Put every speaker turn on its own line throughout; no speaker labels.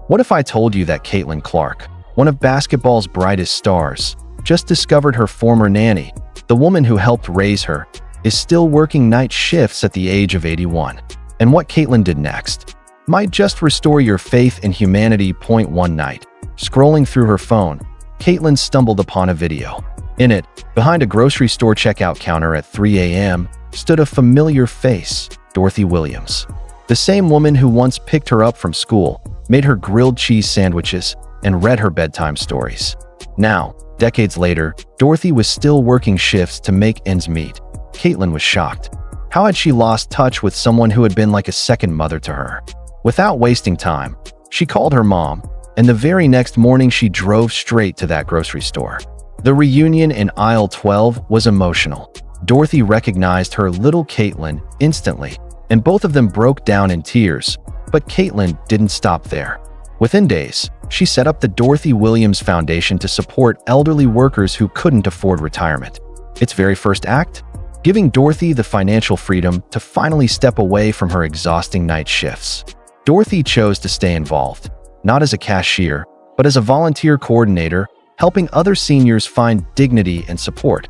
What if I told you that Caitlin Clark, one of basketball's brightest stars, just discovered her former nanny, the woman who helped raise her, is still working night shifts at the age of 81? And what Caitlin did next might just restore your faith in humanity. One night, scrolling through her phone, Caitlin stumbled upon a video. In it, behind a grocery store checkout counter at 3 a.m., stood a familiar face, Dorothy Williams. The same woman who once picked her up from school, made her grilled cheese sandwiches, and read her bedtime stories. Now, decades later, Dorothy was still working shifts to make ends meet. Caitlin was shocked. How had she lost touch with someone who had been like a second mother to her? Without wasting time, she called her mom, and the very next morning she drove straight to that grocery store. The reunion in aisle 12 was emotional. Dorothy recognized her little Caitlin instantly, and both of them broke down in tears. But Caitlin didn't stop there. Within days, she set up the Dorothy Williams Foundation to support elderly workers who couldn't afford retirement. Its very first act? Giving Dorothy the financial freedom to finally step away from her exhausting night shifts. Dorothy chose to stay involved, not as a cashier, but as a volunteer coordinator, helping other seniors find dignity and support.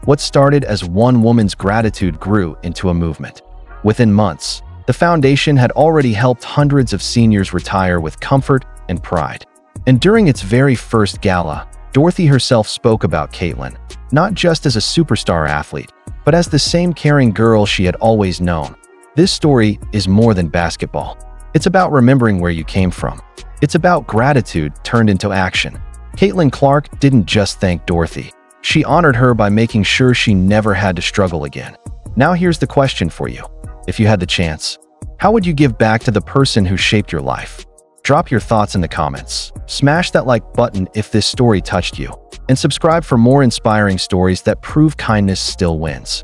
What started as one woman's gratitude grew into a movement. Within months, the foundation had already helped hundreds of seniors retire with comfort and pride. And during its very first gala, Dorothy herself spoke about Caitlin, not just as a superstar athlete, but as the same caring girl she had always known. This story is more than basketball. It's about remembering where you came from. It's about gratitude turned into action. Caitlin Clark didn't just thank Dorothy. She honored her by making sure she never had to struggle again. Now here's the question for you. If you had the chance, how would you give back to the person who shaped your life? Drop your thoughts in the comments. Smash that like button if this story touched you. And subscribe for more inspiring stories that prove kindness still wins.